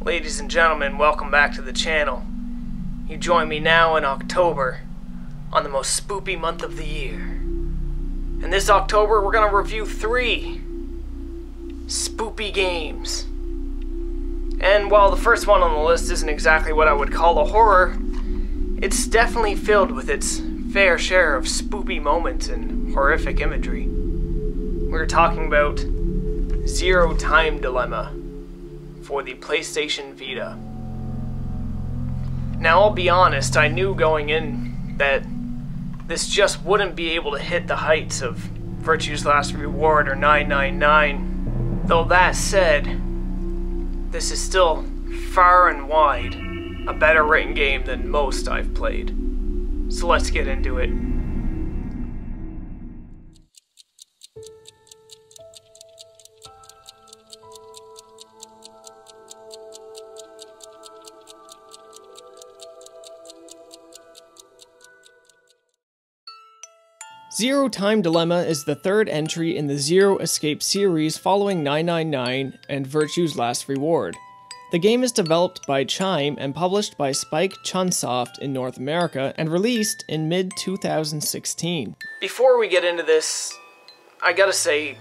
Ladies and gentlemen, welcome back to the channel. You join me now in October, on the most spoopy month of the year. And this October, we're going to review 3 spoopy games. And while the first one on the list isn't exactly what I would call a horror, it's definitely filled with its fair share of spoopy moments and horrific imagery. We're talking about Zero Time Dilemma for the PlayStation Vita. Now, I'll be honest, I knew going in that this just wouldn't be able to hit the heights of Virtue's Last Reward or 999. Though that said, this is still far and wide a better written game than most I've played. So let's get into it. Zero Time Dilemma is the third entry in the Zero Escape series following 999 and Virtue's Last Reward. The game is developed by Chime and published by Spike Chunsoft in North America and released in mid-2016. Before we get into this, I gotta say,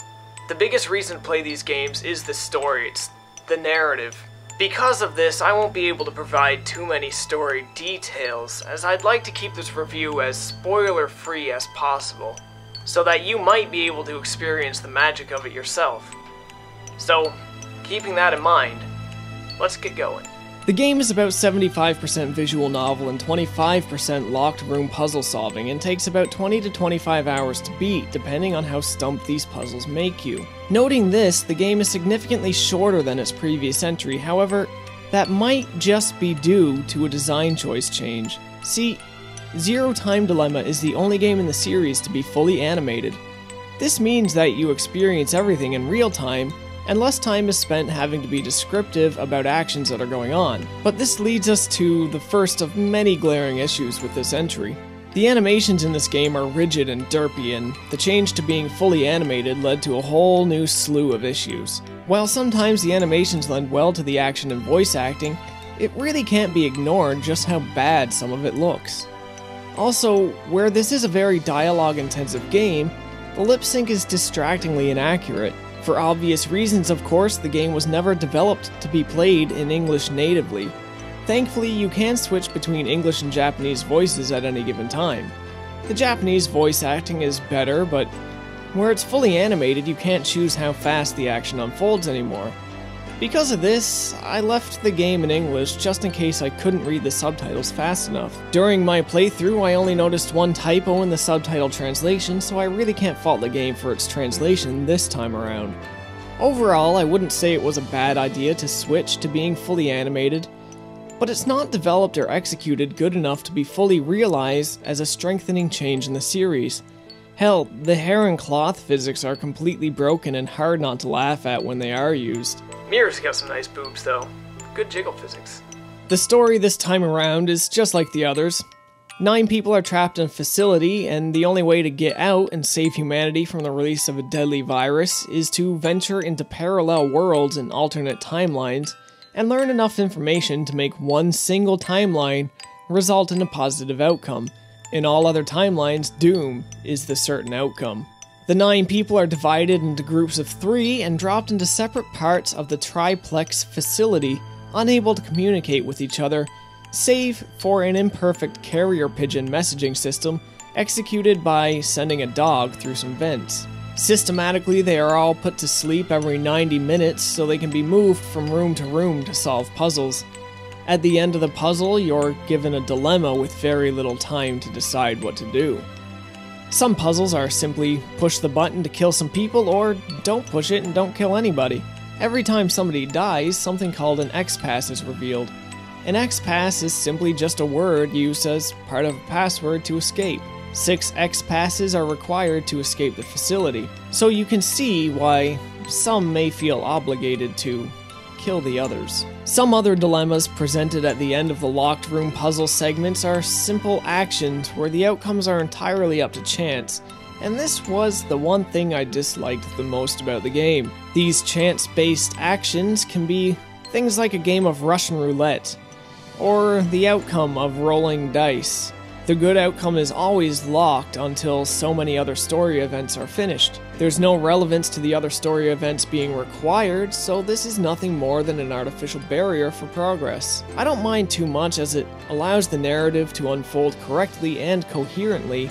the biggest reason to play these games is the story, it's the narrative. Because of this, I won't be able to provide too many story details, as I'd like to keep this review as spoiler-free as possible, so that you might be able to experience the magic of it yourself. So, keeping that in mind, let's get going. The game is about 75% visual novel and 25% locked room puzzle solving, and takes about 20 to 25 hours to beat, depending on how stumped these puzzles make you. Noting this, the game is significantly shorter than its previous entry, however, that might just be due to a design choice change. See, Zero Time Dilemma is the only game in the series to be fully animated. This means that you experience everything in real time, and less time is spent having to be descriptive about actions that are going on. But this leads us to the first of many glaring issues with this entry. The animations in this game are rigid and derpy, and the change to being fully animated led to a whole new slew of issues. While sometimes the animations lend well to the action and voice acting, it really can't be ignored just how bad some of it looks. Also, where this is a very dialogue-intensive game, the lip sync is distractingly inaccurate. For obvious reasons, of course, the game was never developed to be played in English natively. Thankfully, you can switch between English and Japanese voices at any given time. The Japanese voice acting is better, but where it's fully animated, you can't choose how fast the action unfolds anymore. Because of this, I left the game in English just in case I couldn't read the subtitles fast enough. During my playthrough, I only noticed one typo in the subtitle translation, so I really can't fault the game for its translation this time around. Overall, I wouldn't say it was a bad idea to switch to being fully animated, but it's not developed or executed good enough to be fully realized as a strengthening change in the series. Hell, the hair and cloth physics are completely broken and hard not to laugh at when they are used. Mira's got some nice boobs though. Good jiggle physics. The story this time around is just like the others. 9 people are trapped in a facility, and the only way to get out and save humanity from the release of a deadly virus is to venture into parallel worlds and alternate timelines, and learn enough information to make one single timeline result in a positive outcome. In all other timelines, doom is the certain outcome. The 9 people are divided into groups of 3 and dropped into separate parts of the triplex facility, unable to communicate with each other, save for an imperfect carrier pigeon messaging system executed by sending a dog through some vents. Systematically, they are all put to sleep every 90 minutes so they can be moved from room to room to solve puzzles. At the end of the puzzle, you're given a dilemma with very little time to decide what to do. Some puzzles are simply push the button to kill some people, or don't push it and don't kill anybody. Every time somebody dies, something called an X-Pass is revealed. An X-Pass is simply just a word used as part of a password to escape. 6 X-Passes are required to escape the facility, so you can see why some may feel obligated to kill the others. Some other dilemmas presented at the end of the locked room puzzle segments are simple actions where the outcomes are entirely up to chance, and this was the one thing I disliked the most about the game. These chance-based actions can be Things like a game of Russian roulette, or the outcome of rolling dice. The good outcome is always locked until so many other story events are finished. There's no relevance to the other story events being required, so this is nothing more than an artificial barrier for progress. I don't mind too much as it allows the narrative to unfold correctly and coherently.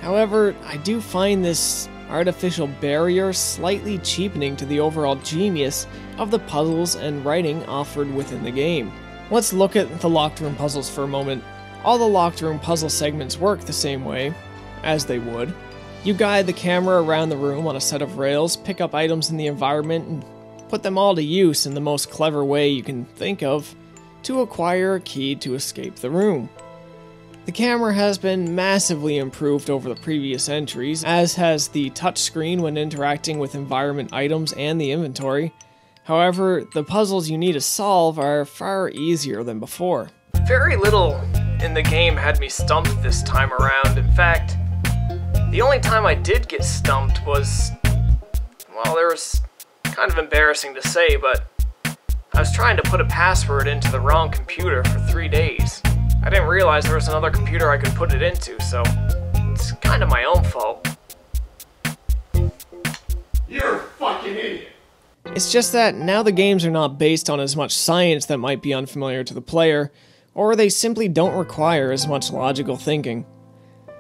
However, I do find this artificial barrier slightly cheapening to the overall genius of the puzzles and writing offered within the game. Let's look at the locked room puzzles for a moment. All the locked room puzzle segments work the same way, as they would. You guide the camera around the room on a set of rails, pick up items in the environment, and put them all to use in the most clever way you can think of to acquire a key to escape the room. The camera has been massively improved over the previous entries, as has the touchscreen when interacting with environment items and the inventory. However, the puzzles you need to solve are far easier than before. Very little in the game had me stumped this time around. In fact, the only time I did get stumped was, well, there was kind of embarrassing to say, but I was trying to put a password into the wrong computer for 3 days. I didn't realize there was another computer I could put it into, so it's kind of my own fault. You're a fucking idiot. It's just that now the games are not based on as much science that might be unfamiliar to the player, or they simply don't require as much logical thinking.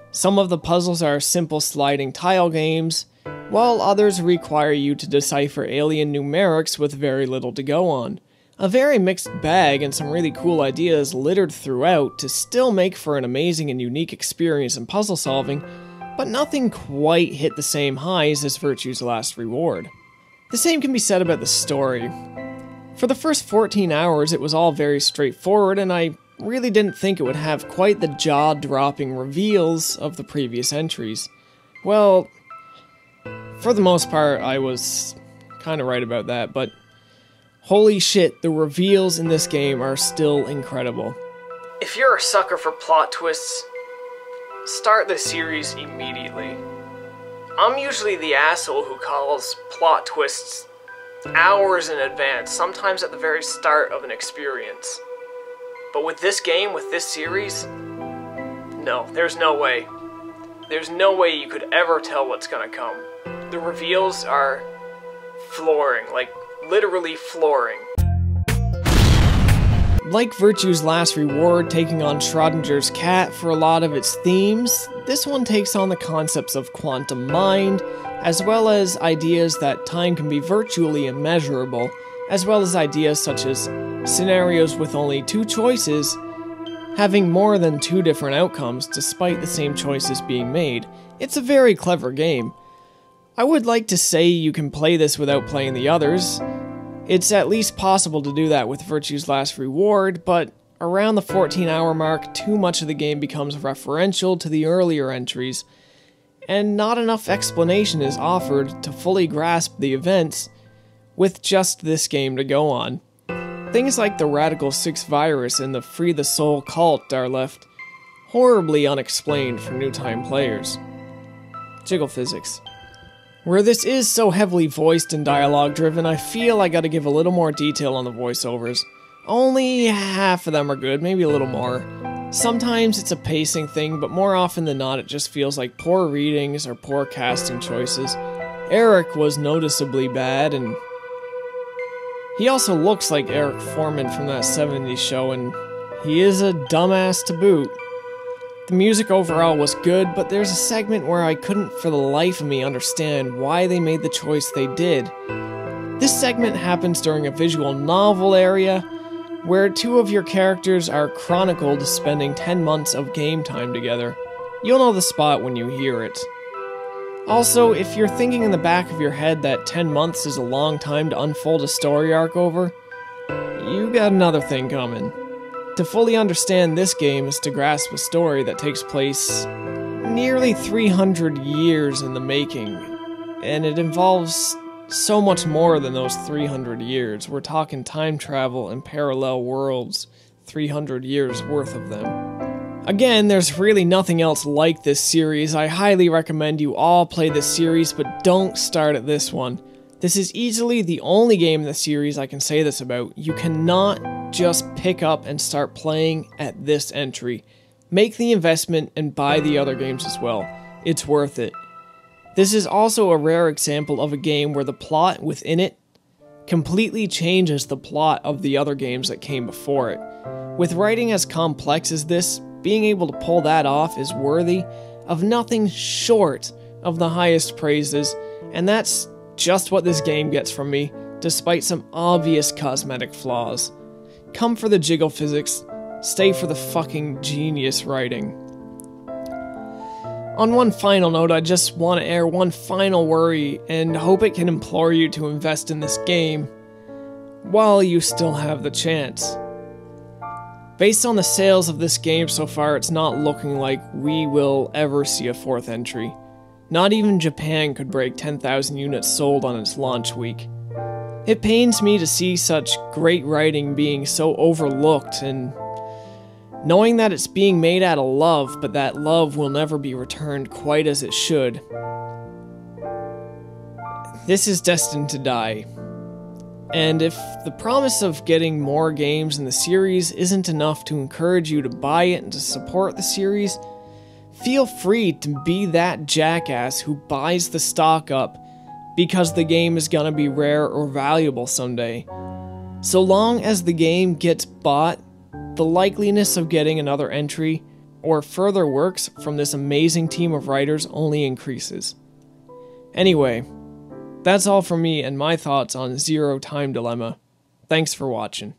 Some of the puzzles are simple sliding tile games, while others require you to decipher alien numerics with very little to go on. A very mixed bag and some really cool ideas littered throughout to still make for an amazing and unique experience in puzzle solving, but nothing quite hit the same highs as Virtue's Last Reward. The same can be said about the story. For the first 14 hours it was all very straightforward, and I really didn't think it would have quite the jaw-dropping reveals of the previous entries. Well, for the most part I was kinda right about that, but holy shit, the reveals in this game are still incredible. If you're a sucker for plot twists, start the series immediately. I'm usually the asshole who calls plot twists hours in advance, sometimes at the very start of an experience. But with this game, with this series, no, there's no way. There's no way you could ever tell what's gonna come. The reveals are flooring, like literally flooring. Like Virtue's Last Reward taking on Schrodinger's cat for a lot of its themes, this one takes on the concepts of quantum mind, as well as ideas that time can be virtually immeasurable, as well as ideas such as scenarios with only 2 choices having more than 2 different outcomes despite the same choices being made. It's a very clever game. I would like to say you can play this without playing the others. It's at least possible to do that with Virtue's Last Reward, but around the 14-hour mark, too much of the game becomes referential to the earlier entries, and not enough explanation is offered to fully grasp the events with just this game to go on. Things like the Radical 6 virus and the Free the Soul cult are left horribly unexplained for new-time players. Jiggle physics. Where this is so heavily voiced and dialogue-driven, I feel I gotta give a little more detail on the voiceovers. Only half of them are good, maybe a little more. Sometimes it's a pacing thing, but more often than not it just feels like poor readings or poor casting choices. Eric was noticeably bad, and he also looks like Eric Foreman from that 70s show, and he is a dumbass to boot. The music overall was good, but there's a segment where I couldn't for the life of me understand why they made the choice they did. This segment happens during a visual novel area, where 2 of your characters are chronicled spending 10 months of game time together. You'll know the spot when you hear it. Also, if you're thinking in the back of your head that 10 months is a long time to unfold a story arc over, you got another thing coming. To fully understand this game is to grasp a story that takes place nearly 300 years in the making, and it involves so much more than those 300 years. We're talking time travel and parallel worlds, 300 years worth of them. Again, there's really nothing else like this series. I highly recommend you all play this series, but don't start at this one. This is easily the only game in the series I can say this about. You cannot just pick up and start playing at this entry. Make the investment and buy the other games as well. It's worth it. This is also a rare example of a game where the plot within it completely changes the plot of the other games that came before it. With writing as complex as this, being able to pull that off is worthy of nothing short of the highest praises, and that's just what this game gets from me, despite some obvious cosmetic flaws. Come for the jiggle physics, stay for the fucking genius writing. On one final note, I just want to air one final worry and hope it can implore you to invest in this game while you still have the chance. Based on the sales of this game so far, it's not looking like we will ever see a fourth entry. Not even Japan could break 10,000 units sold on its launch week. It pains me to see such great writing being so overlooked, and knowing that it's being made out of love, but that love will never be returned quite as it should. This is destined to die. And if the promise of getting more games in the series isn't enough to encourage you to buy it and to support the series, feel free to be that jackass who buys the stock up because the game is gonna be rare or valuable someday. So long as the game gets bought, the likeliness of getting another entry or further works from this amazing team of writers only increases. Anyway, that's all from me and my thoughts on Zero Time Dilemma. Thanks for watching.